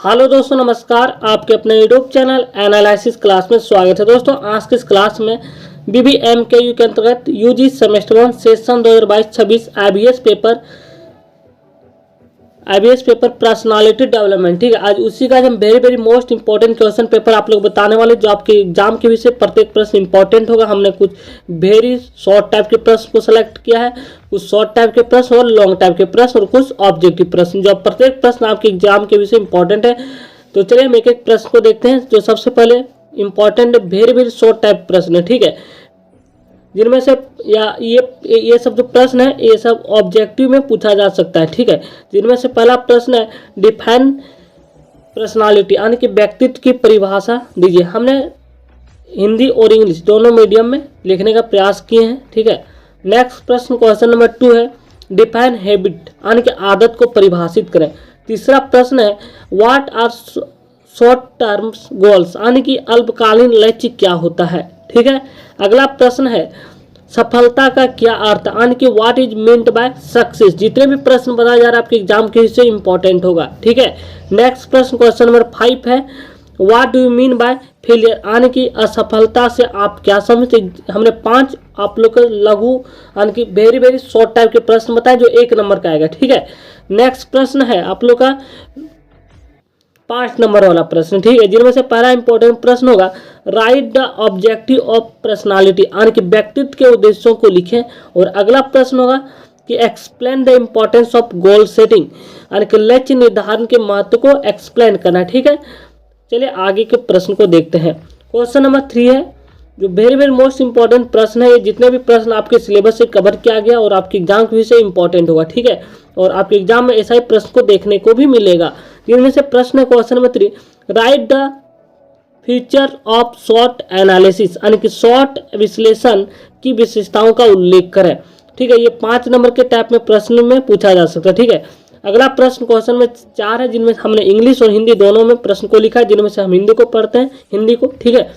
Hello दोस्तों, नमस्कार। आपके अपने यूट्यूब चैनल एनालिसिस क्लास में स्वागत है। दोस्तों, आज की इस क्लास में BBMKU के अंतर्गत UG semester 1 session 2022-26 IBS paper personality development, ठीक है। आज उसी का हम very most important question paper आप लोग बताने वाले, जो आपके एग्जाम के विषय प्रत्येक प्रश्न इंपॉर्टेंट होगा। हमने कुछ वेरी शॉर्ट टाइप के प्रश्न को सिलेक्ट किया है, कुछ शॉर्ट टाइप के प्रश्न और लॉन्ग टाइप के प्रश्न और कुछ ऑब्जेक्टिव प्रश्न, जो प्रत्येक प्रश्न आपके एग्जाम के विषय इंपॉर्टेंट है। तो चलिए हम एक एक प्रश्न को देखते हैं। जो सबसे पहले इंपॉर्टेंट वेरी शॉर्ट टाइप प्रश्न है, ठीक है, जिनमें से या ये सब जो प्रश्न है ये सब ऑब्जेक्टिव में पूछा जा सकता है, ठीक है। जिनमें से पहला प्रश्न है डिफाइन पर्सनालिटी, यानी कि व्यक्तित्व की परिभाषा दीजिए। हमने हिंदी और इंग्लिश दोनों मीडियम में लिखने का प्रयास किए हैं, ठीक है। नेक्स्ट प्रश्न क्वेश्चन नंबर 2 है डिफाइन हैबिट, यानी कि आदत को परिभाषित करें। तीसरा प्रश्न है what are short terms goals, यानी कि अल्पकालीन लक्ष्य क्या होता है, ठीक है। अगला प्रश्न है सफलता का क्या अर्थ, यानी कि what is meant by success. जितने भी प्रश्न बताया जा रहा है आपके एग्जाम के हिस्से इंपॉर्टेंट होगा, ठीक है। नेक्स्ट प्रश्न क्वेश्चन नंबर 5 है what do you mean by failure, यानी कि असफलता से आप क्या समझते। हमने 5 आप लोग का लघु यानी कि वेरी शॉर्ट टाइप के प्रश्न बताए, जो 1 नंबर का आएगा, ठीक है। नेक्स्ट प्रश्न है आप लोग का 5 नंबर वाला प्रश्न, ठीक है, जिनमें से पहला इंपॉर्टेंट प्रश्न होगा right the objective of personality, यानी कि व्यक्तित्व के उद्देश्यों को लिखें। और अगला प्रश्न होगा कि explain the importance of goal setting, यानी कि लक्ष्य निर्धारण के महत्व को एक्सप्लेन करना, ठीक है। चलिए आगे के प्रश्न को देखते हैं। क्वेश्चन नंबर 3 है जो वेरी मोस्ट इंपॉर्टेंट प्रश्न है। ये जितने भी प्रश्न आपके सिलेबस से कवर किया गया और आपके एग्जाम के विषय इंपॉर्टेंट होगा, ठीक है। और आपके एग्जाम में ऐसा ही प्रश्न को देखने को भी मिलेगा। जिनमें से प्रश्न है question number 3 right the feature of short analysis, यानी कि शॉर्ट विश्लेषण की विशेषताओं का उल्लेख करें, ठीक है। ये 5 नंबर के टाइप में प्रश्न में पूछा जा सकता है, ठीक है। अगला प्रश्न क्वेश्चन में 4 है, जिनमें हमने इंग्लिश और हिंदी दोनों में प्रश्न को लिखा है, जिनमें से हम हिंदी को पढ़ते हैं, हिंदी को, ठीक है।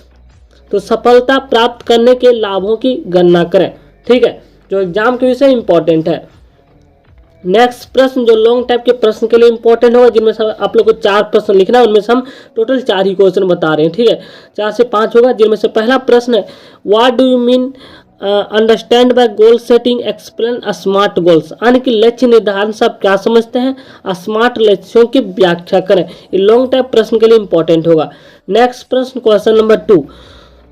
तो सफलता प्राप्त करने के लाभों की गणना करें, ठीक है, जो एग्जाम के विषय इंपॉर्टेंट है। नेक्स्ट प्रश्न जो लॉन्ग टाइप के प्रश्न के लिए इंपॉर्टेंट होगा, जिनमें से आप लोग को 4 प्रश्न लिखना है, उनमें से हम टोटल 4 ही क्वेश्चन बता रहे हैं, ठीक है। 4 से 5 होगा, जिनमें से पहला प्रश्न है what do you mean understand by goal setting explain smart goals, यानी कि लक्ष्य निर्धारण से आप क्या समझते हैं, स्मार्ट लक्ष्यों की व्याख्या करें। ये लॉन्ग टाइप प्रश्न के लिए इंपॉर्टेंट होगा। नेक्स्ट प्रश्न क्वेश्चन नंबर 2,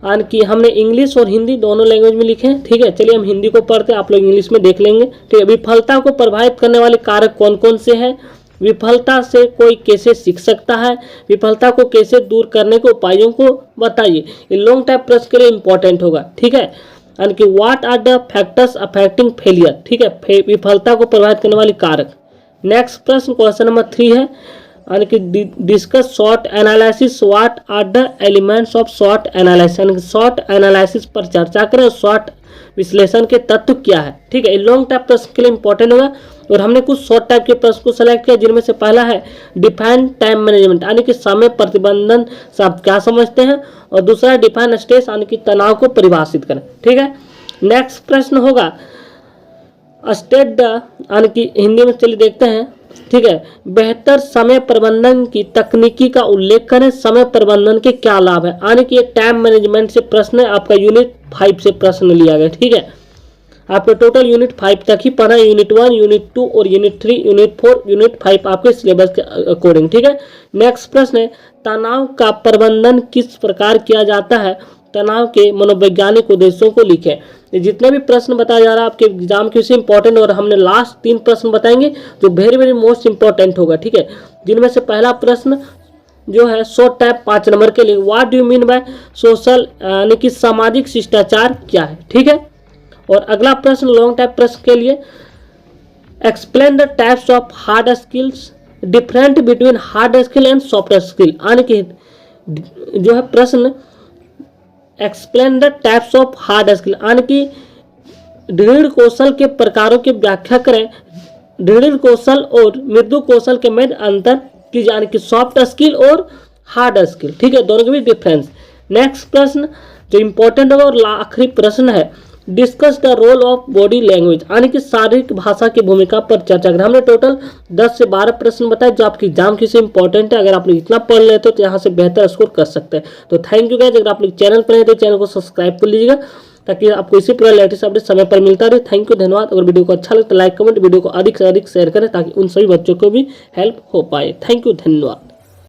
यानी कि हमने इंग्लिश और हिंदी दोनों लैंग्वेज में लिखे हैं, ठीक है। चलिए हम हिंदी को पढ़ते हैं, आप लोग इंग्लिश में देख लेंगे, ठीक है। विफलता को प्रभावित करने वाले कारक कौन कौन से हैं, विफलता से कोई कैसे सीख सकता है, विफलता को कैसे दूर करने के उपायों को बताइए। ये लॉन्ग टाइप प्रश्न के लिए इंपॉर्टेंट होगा, ठीक है। यानी कि what are the factors affecting failure, ठीक है, विफलता को प्रभावित करने वाले कारक। नेक्स्ट प्रश्न क्वेश्चन नंबर 3 है, यानी कि discuss short analysis what are the elements of short analysis, यानी कि शॉर्ट एनालिसिस पर चर्चा करें, शॉर्ट विश्लेषण के तत्व क्या है, ठीक है। लॉन्ग टाइप प्रश्न के लिए इंपॉर्टेंट होगा। और हमने कुछ शॉर्ट टाइप के प्रश्न को सेलेक्ट किया, जिनमें से पहला है डिफाइन टाइम मैनेजमेंट, यानी कि समय प्रतिबंधन से आप क्या समझते हैं। और दूसरा है डिफाइन स्ट्रेस, यानी कि तनाव को परिभाषित करें, ठीक है। नेक्स्ट प्रश्न होगा स्टेट द, यानी कि हिंदी में चलिए देखते हैं, ठीक है, बेहतर समय प्रबंधन की तकनीकी का उल्लेख करें, समय प्रबंधन के क्या लाभ है, यानी कि ये टाइम मैनेजमेंट से प्रश्न है, आपका यूनिट 5 से प्रश्न लिया गया, ठीक है। आपको टोटल यूनिट 5 तक ही पढ़ा है, यूनिट 1, यूनिट 2 और यूनिट 3, यूनिट 4, यूनिट 5 आपके सिलेबस के अकॉर्डिंग, ठीक है। नेक्स्ट प्रश्न है तनाव का प्रबंधन किस प्रकार किया जाता है, तनाव के मनोवैज्ञानिक उद्देश्यों को लिखें। जितने भी प्रश्न बताया जा रहा है आपके एग्जाम के विषय इंपॉर्टेंट, और हमने लास्ट 3 प्रश्न बताएंगे जो वेरी मोस्ट इंपॉर्टेंट होगा, ठीक है। जिनमें से पहला प्रश्न जो है शॉर्ट टाइप 5 नंबर के लिए what do you mean by social, यानी कि सामाजिक शिष्टाचार क्या है, ठीक है। और अगला प्रश्न लॉन्ग टाइप प्रश्न के लिए explain the types of hard skills different between hard skill and soft skill, यानी कि जो है प्रश्न explain the types of hard skill, यानी कि दृढ़ कौशल के प्रकारों की व्याख्या करें, दृढ़ कौशल और मृदु कौशल के में अंतर कीजिए, यानी कि सॉफ्ट स्किल और हार्ड स्किल, ठीक है, दोनों के बीच डिफरेंस। नेक्स्ट प्रश्न जो इंपॉर्टेंट होगा और आखिरी प्रश्न है discuss the role of body language, यानी कि शारीरिक भाषा की भूमिका पर चर्चा करें। हमने टोटल 10 से 12 प्रश्न बताए जो आपकी एग्जाम के लिए इंपॉर्टेंट है। अगर आप लोग इतना पढ़ लेते हो तो यहाँ से बेहतर स्कोर कर सकते हैं। तो थैंक यू गाइस। अगर आप लोग चैनल पर हैं तो चैनल को सब्सक्राइब कर लीजिएगा ताकि आपको इसी प्रकार लेटेस्ट अपडेट समय पर मिलता रहे। थैंक यू, धन्यवाद। अगर वीडियो को अच्छा लगे तो लाइक कमेंट, वीडियो को अधिक से अधिक शेयर करें ताकि उन सभी बच्चों को भी हेल्प हो पाए। थैंक यू, धन्यवाद।